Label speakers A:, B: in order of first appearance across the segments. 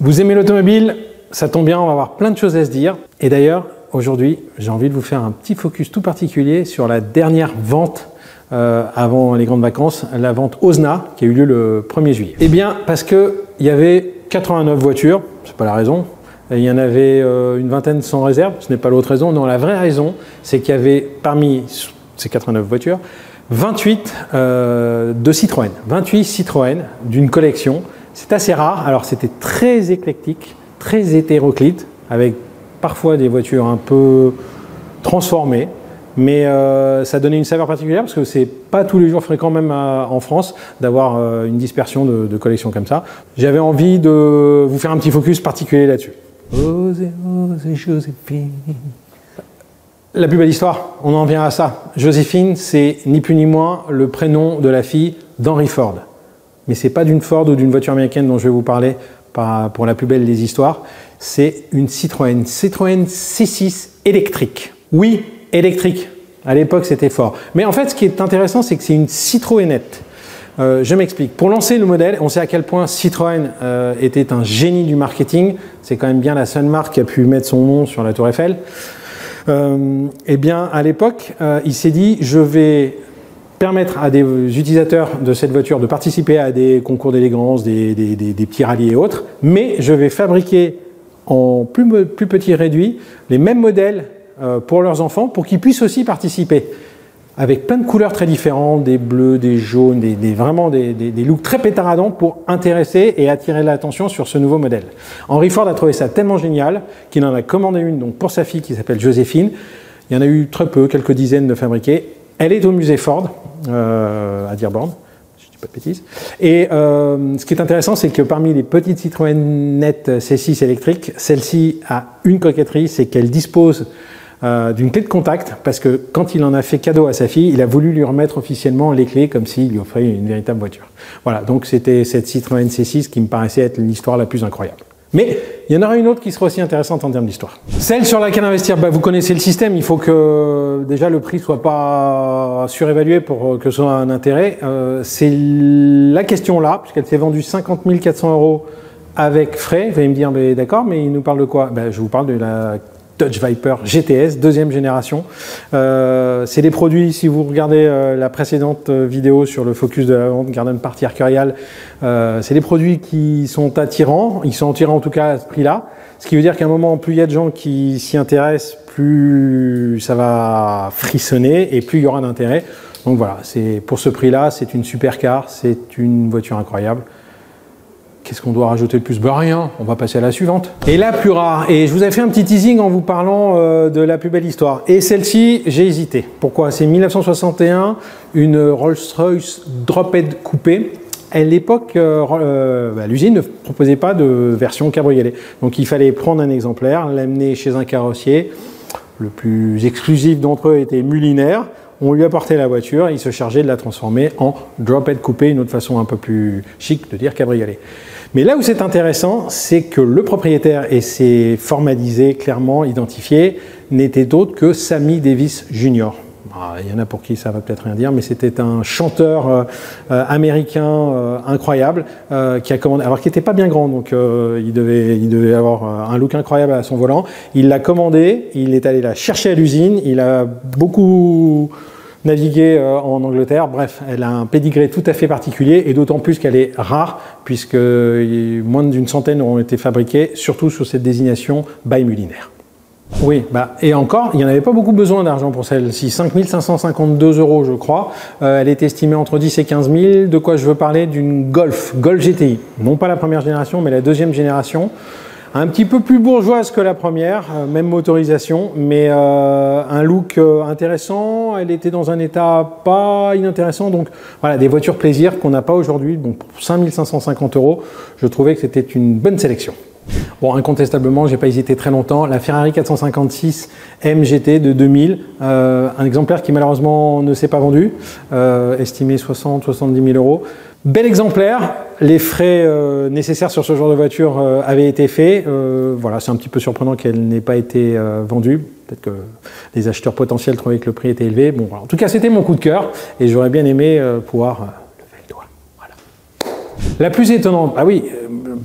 A: Vous aimez l'automobile? Ça tombe bien, on va avoir plein de choses à se dire. Et d'ailleurs, aujourd'hui, j'ai envie de vous faire un petit focus tout particulier sur la dernière vente avant les grandes vacances, la vente Osna qui a eu lieu le 1er juillet. Eh bien, parce qu'il y avait 89 voitures, c'est pas la raison. Il y en avait une vingtaine sans réserve, ce n'est pas l'autre raison. Non, la vraie raison, c'est qu'il y avait parmi ces 89 voitures, 28 de Citroën. 28 Citroën d'une collection. C'est assez rare. Alors, c'était très éclectique, très hétéroclite, avec parfois des voitures un peu transformées. Mais ça donnait une saveur particulière parce que c'est pas tous les jours fréquent, même en France, d'avoir une dispersion de collections comme ça. J'avais envie de vous faire un petit focus particulier là-dessus. Osez, osez, Joséphine. La plus belle histoire, on en vient à ça. Joséphine, c'est ni plus ni moins le prénom de la fille d'Henry Ford. Mais c'est pas d'une Ford ou d'une voiture américaine dont je vais vous parler pour la plus belle des histoires. C'est une Citroën C6 électrique. Oui, électrique. À l'époque, c'était fort. Mais en fait, ce qui est intéressant, c'est que c'est une Citroënette. Je m'explique. Pour lancer le modèle, on sait à quel point Citroën était un génie du marketing. C'est quand même bien la seule marque qui a pu mettre son nom sur la Tour Eiffel. Eh bien, à l'époque, il s'est dit, je vais permettre à des utilisateurs de cette voiture de participer à des concours d'élégance, des petits rallyes et autres, mais je vais fabriquer en plus petit réduit les mêmes modèles pour leurs enfants, pour qu'ils puissent aussi participer, avec plein de couleurs très différentes, des bleus, des jaunes, vraiment des looks très pétaradants pour intéresser et attirer l'attention sur ce nouveau modèle. Henry Ford a trouvé ça tellement génial qu'il en a commandé une donc pour sa fille qui s'appelle Joséphine. Il y en a eu très peu, quelques dizaines de fabriquées. Elle est au musée Ford à Dearborn, si je ne dis pas de bêtises. Et ce qui est intéressant, c'est que parmi les petites Citroënettes C6 électriques, celle-ci a une coquetterie, c'est qu'elle dispose d'une clé de contact, parce que quand il en a fait cadeau à sa fille, il a voulu lui remettre officiellement les clés comme s'il lui offrait une véritable voiture. Voilà, donc c'était cette Citroën C6 qui me paraissait être l'histoire la plus incroyable. Mais il y en aura une autre qui sera aussi intéressante en termes d'histoire. Celle sur laquelle investir, vous connaissez le système, il faut que déjà le prix soit pas surévalué pour que ce soit un intérêt. C'est la question là, puisqu'elle s'est vendue 50 400 € avec frais. Vous allez me dire, mais d'accord, mais il nous parle de quoi? Je vous parle de la Dodge Viper GTS, deuxième génération. C'est des produits, si vous regardez la précédente vidéo sur le focus de la vente Garden Party Arcurial, c'est des produits qui sont attirants, ils sont attirants en tout cas à ce prix-là, ce qui veut dire qu'à un moment, plus il y a de gens qui s'y intéressent, plus ça va frissonner et plus il y aura d'intérêt. Donc voilà, pour ce prix-là, c'est une supercar, c'est une voiture incroyable. Qu'est-ce qu'on doit rajouter de plus? Rien, on va passer à la suivante. Et la plus rare, et je vous avais fait un petit teasing en vous parlant de la plus belle histoire. Et celle-ci, j'ai hésité. Pourquoi? C'est 1961, une Rolls-Royce Drop-Head coupée. À l'époque, l'usine ne proposait pas de version cabriolet. Donc il fallait prendre un exemplaire, l'amener chez un carrossier. Le plus exclusif d'entre eux était Mulliner. On lui apportait la voiture, il se chargeait de la transformer en drop-head coupé, une autre façon un peu plus chic de dire cabriolet. Mais là où c'est intéressant, c'est que le propriétaire, et c'est formalisé, clairement identifié, n'était autre que Sammy Davis Jr. Il y en a pour qui ça va peut-être rien dire, mais c'était un chanteur américain incroyable qui a commandé, alors qui n'était pas bien grand, donc il devait avoir un look incroyable à son volant. Il l'a commandé, il est allé la chercher à l'usine, il a beaucoup navigué en Angleterre. Bref, elle a un pédigré tout à fait particulier et d'autant plus qu'elle est rare puisque moins d'une centaine auront été fabriquées, surtout sur cette désignation by Mulliner. Oui, et encore, il n'y en avait pas beaucoup besoin d'argent pour celle-ci, 5 552 € je crois. Elle est estimée entre 10 et 15 000. De quoi je veux parler? D'une Golf GTI. Non pas la première génération, mais la deuxième génération. Un petit peu plus bourgeoise que la première, même motorisation, mais un look intéressant. Elle était dans un état pas inintéressant. Donc voilà, des voitures plaisir qu'on n'a pas aujourd'hui. Donc pour 5 550 €, je trouvais que c'était une bonne sélection. Bon, incontestablement, j'ai pas hésité très longtemps, la Ferrari 456 MGT de 2000, un exemplaire qui malheureusement ne s'est pas vendu, estimé 60-70 000 €. Bel exemplaire, les frais nécessaires sur ce genre de voiture avaient été faits. Voilà, c'est un petit peu surprenant qu'elle n'ait pas été vendue. Peut-être que les acheteurs potentiels trouvaient que le prix était élevé. Bon, voilà. En tout cas, c'était mon coup de cœur et j'aurais bien aimé pouvoir lever le doigt. Voilà. La plus étonnante, ah oui,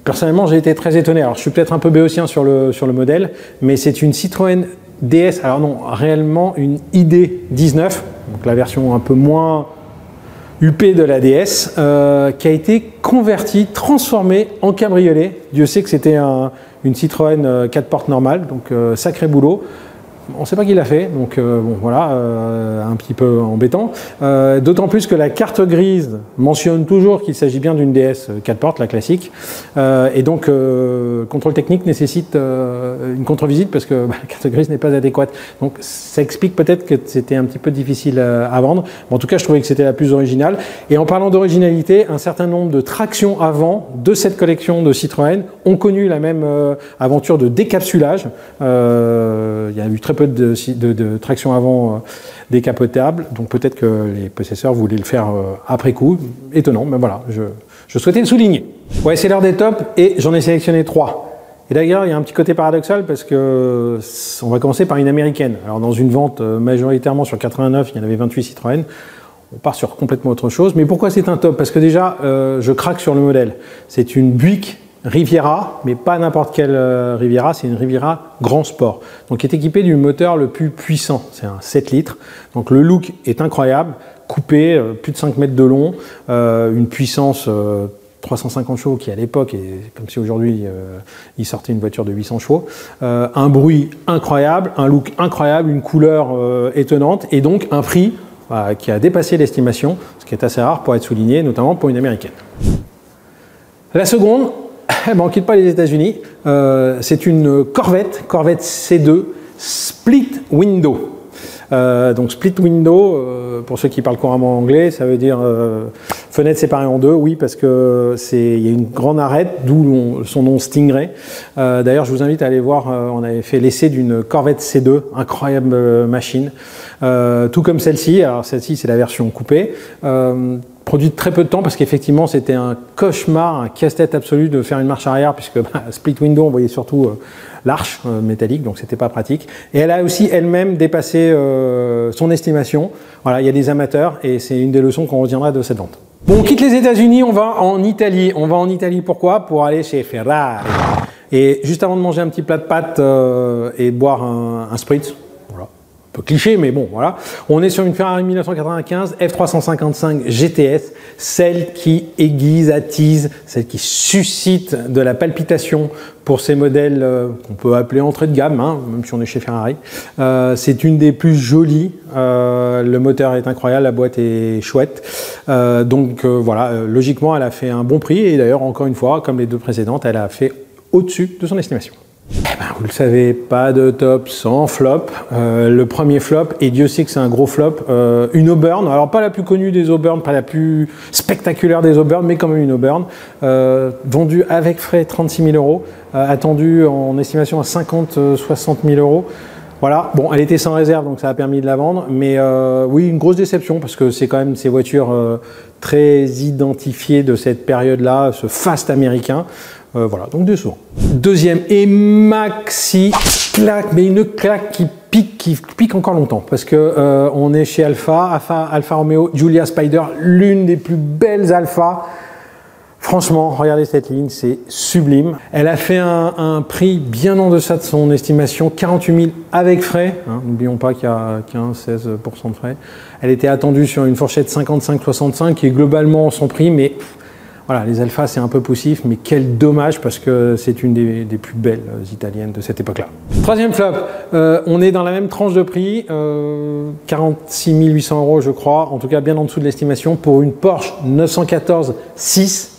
A: personnellement, j'ai été très étonné. Alors, je suis peut-être un peu béotien sur le modèle, mais c'est une Citroën DS, alors non, réellement une ID19, donc la version un peu moins huppée de la DS, qui a été convertie, transformée en cabriolet. Dieu sait que c'était une Citroën 4 portes normale, donc sacré boulot. On ne sait pas qui l'a fait, donc bon voilà, un petit peu embêtant. D'autant plus que la carte grise mentionne toujours qu'il s'agit bien d'une DS 4 portes, la classique. Et donc, contrôle technique nécessite une contre-visite parce que la carte grise n'est pas adéquate. Donc, ça explique peut-être que c'était un petit peu difficile à vendre. Mais en tout cas, je trouvais que c'était la plus originale. Et en parlant d'originalité, un certain nombre de tractions avant de cette collection de Citroën ont connu la même aventure de décapsulage. Il y a eu très peu de traction avant décapotable, donc peut-être que les possesseurs voulaient le faire après coup. Étonnant, mais voilà, je souhaitais le souligner. Ouais, c'est l'heure des tops et j'en ai sélectionné 3. Et d'ailleurs, il y a un petit côté paradoxal parce que on va commencer par une américaine. Alors dans une vente majoritairement sur 89, il y en avait 28 Citroën. On part sur complètement autre chose. Mais pourquoi c'est un top? Parce que déjà, je craque sur le modèle. C'est une Buick Riviera, mais pas n'importe quelle Riviera, c'est une Riviera Grand Sport, donc qui est équipée du moteur le plus puissant, c'est un 7 litres, donc le look est incroyable, coupé, plus de 5 mètres de long, une puissance 350 chevaux qui à l'époque, est comme si aujourd'hui il sortait une voiture de 800 chevaux, un bruit incroyable, un look incroyable, une couleur étonnante, et donc un prix qui a dépassé l'estimation, ce qui est assez rare pour être souligné, notamment pour une américaine. La seconde, on ne quitte pas les États-Unis, c'est une Corvette C2 Split Window. Donc split window, pour ceux qui parlent couramment anglais, ça veut dire fenêtre séparée en deux, oui, parce que il y a une grande arête, d'où son nom Stingray. D'ailleurs, je vous invite à aller voir, on avait fait l'essai d'une Corvette C2, incroyable machine, tout comme celle-ci. Alors celle-ci, c'est la version coupée. Produite très peu de temps parce qu'effectivement c'était un cauchemar, un casse-tête absolu de faire une marche arrière puisque split window on voyait surtout l'arche métallique, donc c'était pas pratique. Et elle a aussi elle-même dépassé son estimation. Voilà, il y a des amateurs et c'est une des leçons qu'on retiendra de cette vente. Bon, on quitte les États-Unis, on va en Italie. On va en Italie pourquoi? Pour aller chez Ferrari. Et juste avant de manger un petit plat de pâtes et boire un spritz. Un peu cliché, mais bon, voilà. On est sur une Ferrari 1995 F355 GTS, celle qui aiguise, attise, celle qui suscite de la palpitation pour ces modèles qu'on peut appeler entrée de gamme, hein, même si on est chez Ferrari. C'est une des plus jolies. Le moteur est incroyable, la boîte est chouette. Donc voilà, logiquement, elle a fait un bon prix. Et d'ailleurs, encore une fois, comme les deux précédentes, elle a fait au-dessus de son estimation. Eh ben, vous le savez, pas de top sans flop. Le premier flop, et Dieu sait que c'est un gros flop, une Auburn. Alors pas la plus connue des Auburn, pas la plus spectaculaire des Auburn, mais quand même une Auburn. Vendue avec frais 36 000 euros, attendue en estimation à 50-60 000 euros. Voilà, bon, elle était sans réserve, donc ça a permis de la vendre. Mais oui, une grosse déception, parce que c'est quand même ces voitures très identifiées de cette période-là, ce fast américain. Voilà, donc décevant. Deuxième, et maxi claque, mais une claque qui pique encore longtemps, parce que on est chez Alfa Romeo Giulia Spider, l'une des plus belles Alfa. Franchement, regardez cette ligne, c'est sublime. Elle a fait un prix bien en deçà de son estimation, 48 000 avec frais. Hein, n'oublions pas qu'il y a 15-16% de frais. Elle était attendue sur une fourchette 55-65, qui est globalement son prix, mais voilà, les Alphas, c'est un peu poussif, mais quel dommage parce que c'est une des plus belles italiennes de cette époque-là. Troisième flop, on est dans la même tranche de prix, 46 800 euros je crois, en tout cas bien en dessous de l'estimation, pour une Porsche 914 6.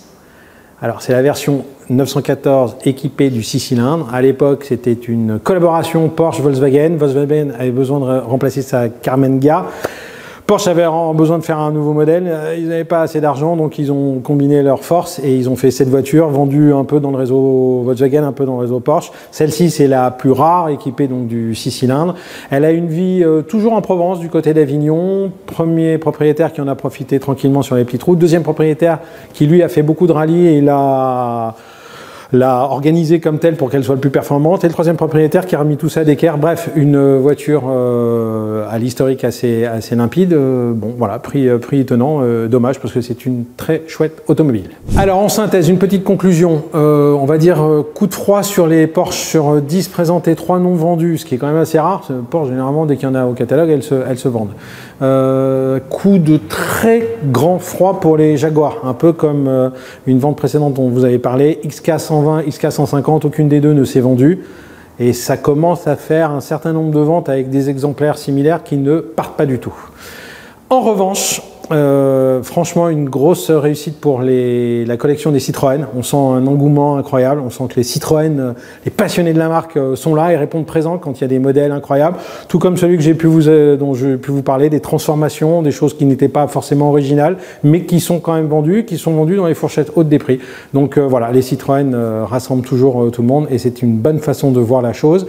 A: Alors c'est la version 914 équipée du 6 cylindres. À l'époque, c'était une collaboration Porsche-Volkswagen. Volkswagen avait besoin de remplacer sa Carmen Ghia. Porsche avait besoin de faire un nouveau modèle, ils n'avaient pas assez d'argent, donc ils ont combiné leurs forces et ils ont fait cette voiture vendue un peu dans le réseau Volkswagen, un peu dans le réseau Porsche. Celle-ci, c'est la plus rare, équipée donc du 6 cylindres. Elle a une vie toujours en Provence, du côté d'Avignon. Premier propriétaire qui en a profité tranquillement sur les petites routes. Deuxième propriétaire qui, lui, a fait beaucoup de rallyes et il a l'a organisée comme telle pour qu'elle soit le plus performante, et le troisième propriétaire qui a remis tout ça d'équerre. Bref, une voiture à l'historique assez limpide. Bon, voilà, prix étonnant, dommage parce que c'est une très chouette automobile. Alors en synthèse, une petite conclusion. On va dire coup de froid sur les Porsche, sur 10 présentés, 3 non vendus, ce qui est quand même assez rare. Porsche, généralement, dès qu'il y en a au catalogue, elles se vendent. Coup de très grand froid pour les Jaguar, un peu comme une vente précédente dont vous avez parlé, XK120, XK150, aucune des deux ne s'est vendue. Et ça commence à faire un certain nombre de ventes avec des exemplaires similaires qui ne partent pas du tout. En revanche, franchement, une grosse réussite pour la collection des Citroën. On sent un engouement incroyable. On sent que les Citroën, les passionnés de la marque sont là et répondent présents quand il y a des modèles incroyables. Tout comme celui que dont j'ai pu vous parler, des transformations, des choses qui n'étaient pas forcément originales, mais qui sont quand même vendues, qui sont vendues dans les fourchettes hautes des prix. Donc voilà, les Citroën rassemblent toujours tout le monde et c'est une bonne façon de voir la chose.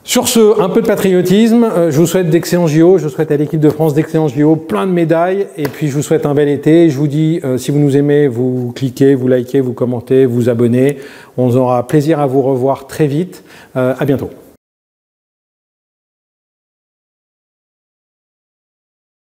A: Sur ce, un peu de patriotisme, je vous souhaite d'excellents JO, je souhaite à l'équipe de France d'excellents JO, plein de médailles, et puis je vous souhaite un bel été. Je vous dis, si vous nous aimez, vous cliquez, vous likez, vous commentez, vous abonnez. On aura plaisir à vous revoir très vite. À bientôt.